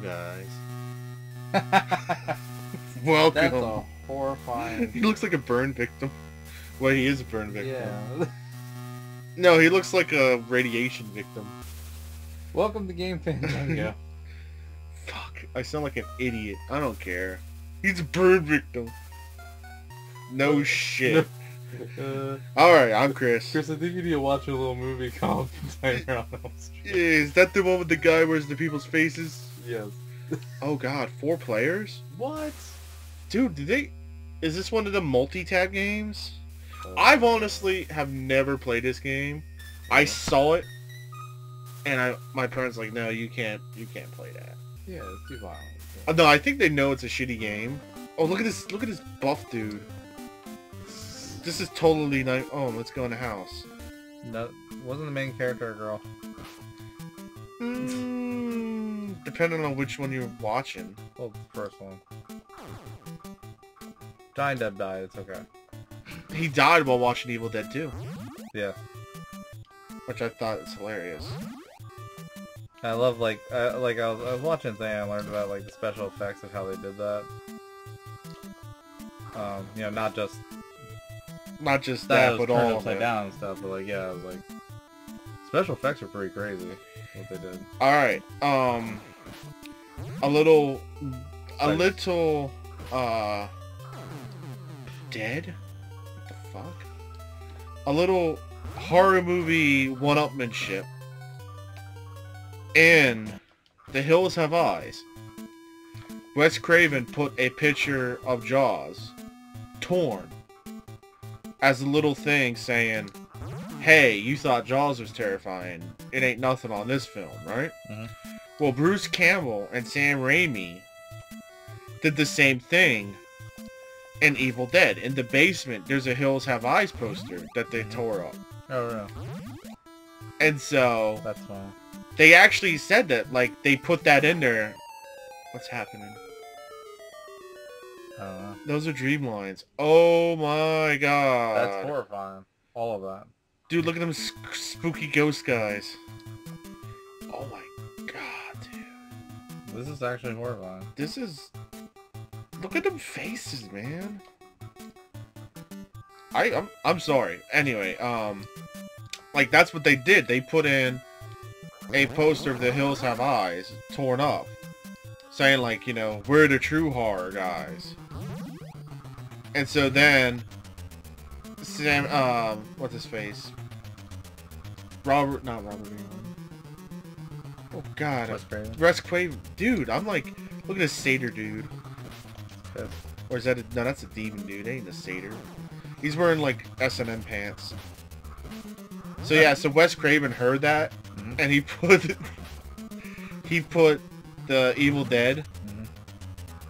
guys. That's Welcome. a horrifying... He looks like a burn victim. Well, he is a burn victim. Yeah. No, he looks like a radiation victim. Welcome to Gamefandango. Fuck, I sound like an idiot. I don't care. He's a burn victim. No shit. Alright, I'm Chris. Chris, I think you need to watch a little movie called Nightmare on Elm Street. Is that the one with the guy wears the people's faces? Yes. Oh god, 4 players? What? Dude, did they... Is this one of the multi-tab games? I've honestly have never played this game. I saw it, and my parents like, no, you can't play that. Yeah, it's too violent. No, I think they know it's a shitty game. Oh, look at this buff dude. This is totally nice. Oh, let's go in the house. No, wasn't the main character a girl? Depending on which one you're watching. Well, the first one. Johnny Depp died, it's okay. He died while watching Evil Dead 2. Yeah. Which I thought was hilarious. I love, I was watching thing, I learned about, the special effects of how they did that. You know, not just that, but all upside down and stuff, but, yeah, it was, special effects are pretty crazy, what they did. Alright, a little, dead? What the fuck? A little horror movie one-upmanship. In The Hills Have Eyes, Wes Craven put a picture of Jaws, torn, as a little thing saying, hey, you thought Jaws was terrifying. It ain't nothing on this film, right? Mm-hmm. Well, Bruce Campbell and Sam Raimi did the same thing in Evil Dead. In the basement, there's a Hills Have Eyes poster that they tore up. Oh, really? And so... That's fine. They actually said that, they put that in there. What's happening? I don't know. Those are dream lines. Oh my god. That's horrifying. All of that. Dude, look at them spooky ghost guys. Oh my god, dude. This is actually horrifying. This is... Look at them faces, man. I'm sorry. Anyway, that's what they did. They put in a poster of The Hills Have Eyes, torn up, saying we're the true horror guys. And so then, Sam, what's his face? Not Robert. Oh god. Wes Craven. Dude, I'm look at this satyr dude. Yes. Or is that no, that's a demon dude. That ain't a satyr. He's wearing S&M pants. So yeah, so Wes Craven heard that, and he put the Evil Dead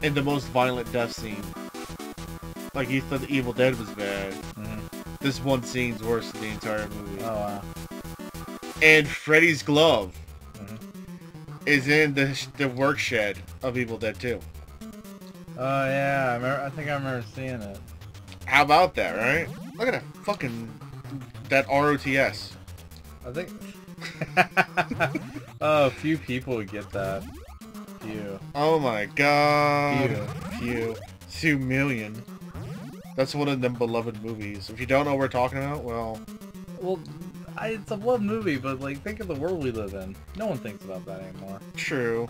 in the most violent death scene. He thought the Evil Dead was bad. This one scene's worse than the entire movie. Oh wow. And Freddy's glove is in the work shed of Evil Dead 2. Oh yeah, I think I remember seeing it. How about that, right? Look at that fucking... that ROTS. I think... Oh, few people would get that. Few. Oh my god. Few. 2 million. That's one of them beloved movies. If you don't know what we're talking about, well... Well, it's a love movie, but think of the world we live in. No one thinks about that anymore. True.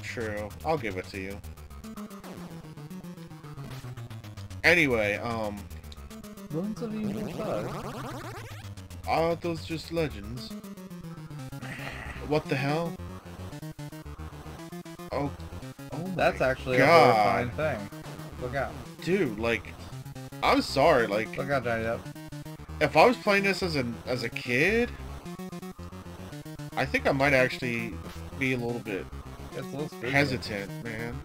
True. I'll give it to you. Anyway, Ruins of Evil Dead. Are those just legends? What the hell? Oh That's my actually God. a horrifying thing. Look out. Dude, I'm sorry, Look out, Johnny Depp. if I was playing this as a kid, I think I might actually be a little bit It's a little spooky. hesitant, man.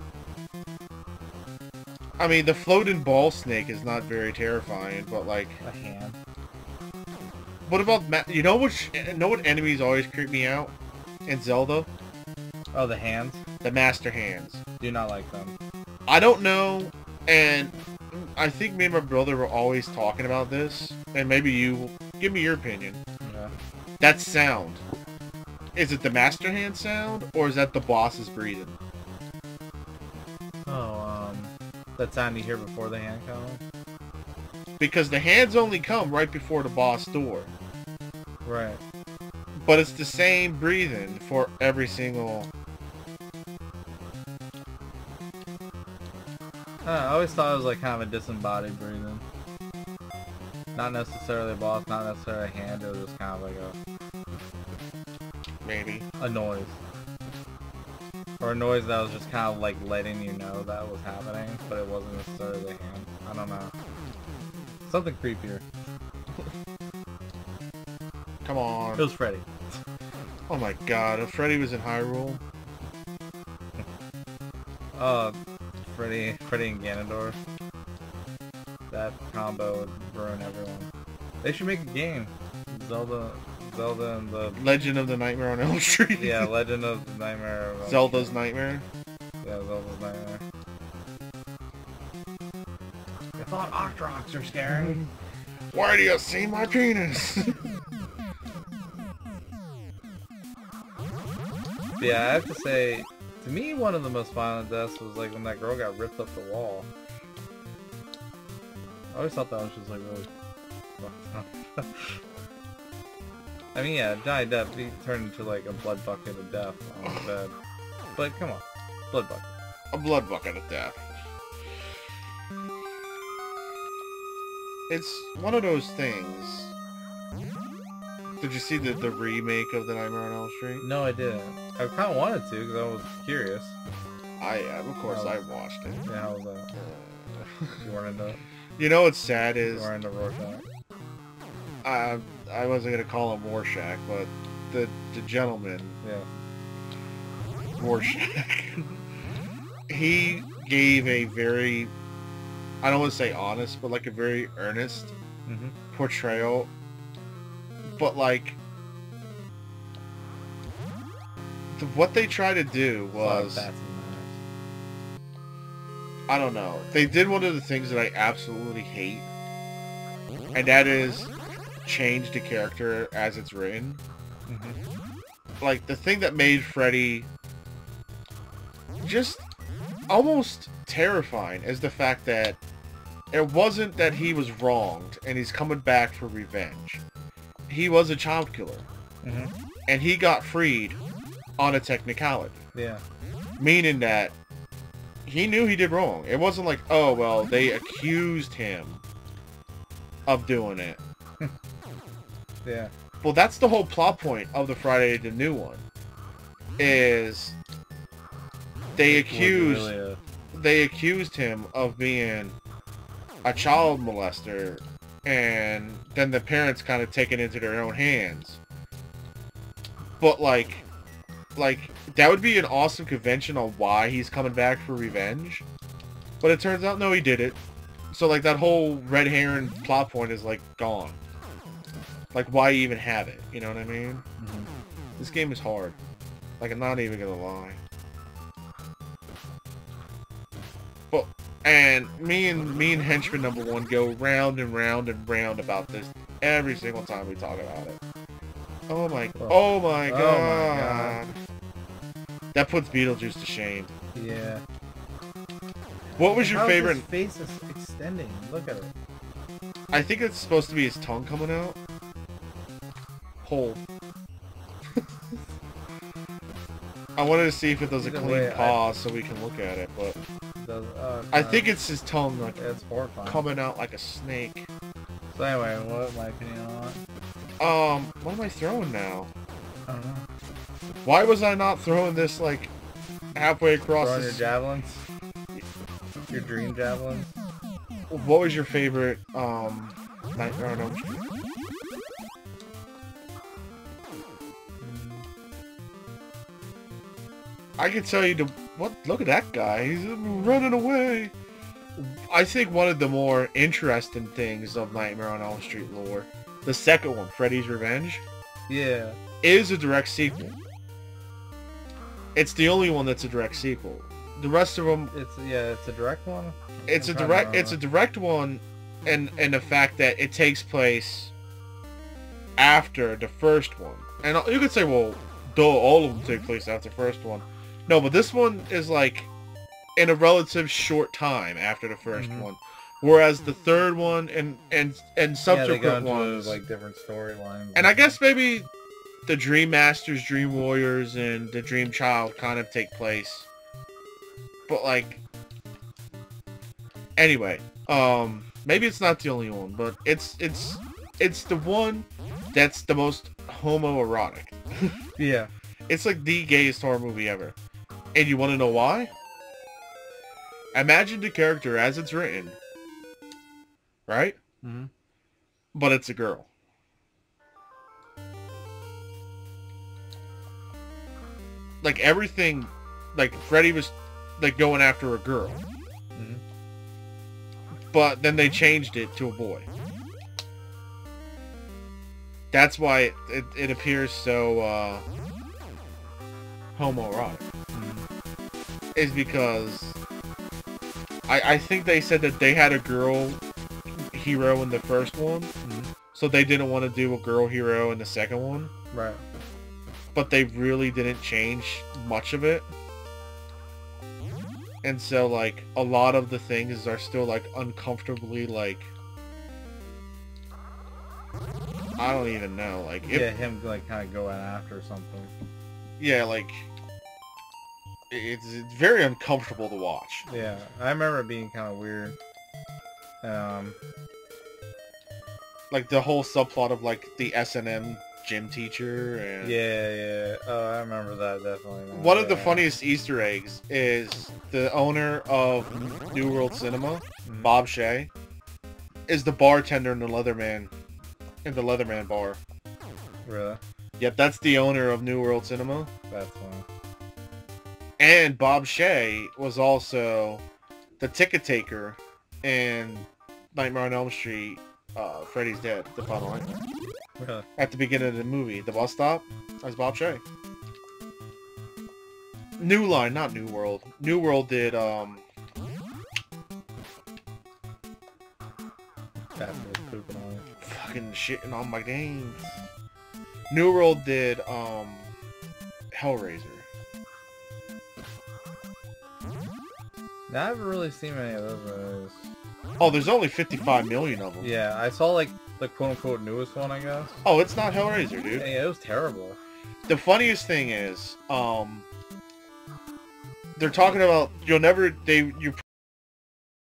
I mean, the floating ball snake is not very terrifying, but A hand. what about you know what enemies always creep me out in Zelda? Oh, the hands? The master hands. Do not like them. I don't know, and I think me and my brother were always talking about this, and maybe you give me your opinion. Yeah. That sound. Is it the master hand sound, or is that the boss's breathing? That sound you hear before the hand coming? Because the hands only come right before the boss door. Right. But it's the same breathing for every single... I always thought it was like kind of a disembodied breathing. Not necessarily a boss, not necessarily a hand, it was just kind of like Maybe. a noise. Or a noise that was just kind of like letting you know that was happening, but it wasn't necessarily the hand. I don't know. Something creepier. Come on. It was Freddy. Oh my god, if Freddy was in Hyrule... Freddy and Ganondorf. That combo would ruin everyone. They should make a game. Zelda and the... Legend of the Nightmare on Elm Street. Yeah, Legend of the Nightmare. Zelda's Nightmare. Yeah, Zelda's Nightmare. I thought Octrox are scary. Why do you see my penis? Yeah, I have to say, to me, one of the most violent deaths was like when that girl got ripped up the wall. I always thought that was just like really fucked up. I mean, yeah, Johnny Depp, he turned into like a blood bucket of death on the bed. But come on, blood bucket. A blood bucket of death. It's one of those things. Did you see the remake of the Nightmare on Elm Street? No, I didn't. I kind of wanted to because I was curious. Of course, I watched it. Yeah, how was that? You weren't into it? You know what's sad is... You weren't into Rorschach? I wasn't going to call him Rorschach, but the gentleman... Yeah. Rorschach. He gave a very... I don't want to say honest, but like a very earnest portrayal. But like... what they tried to do was... I don't know. They did one of the things that I absolutely hate. And that is change the character as it's written. Like, the thing that made Freddy just almost terrifying is the fact that it wasn't that he was wronged and he's coming back for revenge. He was a child killer. And he got freed on a technicality. Yeah. Meaning that he knew he did wrong. It wasn't like, oh, well, they accused him of doing it. Yeah. Well, that's the whole plot point of the Friday the New One. Is they accused him of being a child molester, and then the parents kind of take it into their own hands. But like that would be an awesome convention on why he's coming back for revenge. But it turns out, no, he did it. So like that whole red herring plot point is like gone. Like, why even have it? You know what I mean? This game is hard. Like, I'm not even gonna lie. But and me and henchman number one go round and round and round about this every single time we talk about it. Oh my god. That puts Beetlejuice to shame. Yeah. What was your favorite? His face is extending. Look at it. I think it's supposed to be his tongue coming out. Hole. I wanted to see if it does a clean pause so we can look at it, but I think it's his tongue like it's horrifying. Coming out like a snake. So anyway, what my opinion on it? What am I throwing now? I don't know. Why was I not throwing this like halfway across? Throwing your javelins? Your dream javelins? What was your favorite Nightmare on Elm Street? I can tell you what. Look at that guy. He's running away. I think one of the more interesting things of Nightmare on Elm Street lore, the second one, Freddy's Revenge, yeah, is a direct sequel. It's the only one that's a direct sequel. The rest of them, it's a direct one. It's a direct one, and the fact that it takes place after the first one. And you could say, well, duh, all of them take place after the first one. No, but this one is like, in a relative short time after the first Mhm. one. Whereas the third one and Yeah, they subsequent go into ones, like different storylines. and I guess maybe the Dream Masters, Dream Warriors, and the Dream Child kind of take place. But like, anyway, maybe it's not the only one, but it's the one that's the most homoerotic. Yeah. It's like the gayest horror movie ever. And you want to know why? Imagine the character as it's written, right? Mm-hmm. But it's a girl. Like everything, like Freddy was like going after a girl. Mm-hmm. But then they changed it to a boy. That's why it appears so homoerotic. Mm-hmm. Is because I think they said that they had a girl hero in the first one, Mm-hmm. so they didn't want to do a girl hero in the second one. Right. But they really didn't change much of it. And so, like, a lot of the things are still, like, uncomfortably, like... I don't even know, like... Yeah, him, like, kind of going after something. Yeah, like... It's very uncomfortable to watch. Yeah, I remember it being kind of weird. Like, the whole subplot of, like, the S&M gym teacher and... Yeah. Oh, I remember that, definitely. One of the funniest Easter eggs is the owner of New World Cinema, Mm-hmm. Bob Shea, is the bartender in the Leatherman bar. Really? Yep, that's the owner of New World Cinema. That's funny. And Bob Shea was also the ticket taker in Nightmare on Elm Street, Freddy's Dead, the final nightmare. Really? At the beginning of the movie, the bus stop, that's Bob Shea. New Line, not New World. New World did, That's just pooping on it. fucking shitting on my games. New World did, Hellraiser. Now, I haven't really seen many of those movies. Oh, there's only 55 million of them. Yeah, I saw, like, the quote-unquote newest one, I guess. Oh, it's not Hellraiser, dude. Yeah, it was terrible. The funniest thing is, they're talking about, you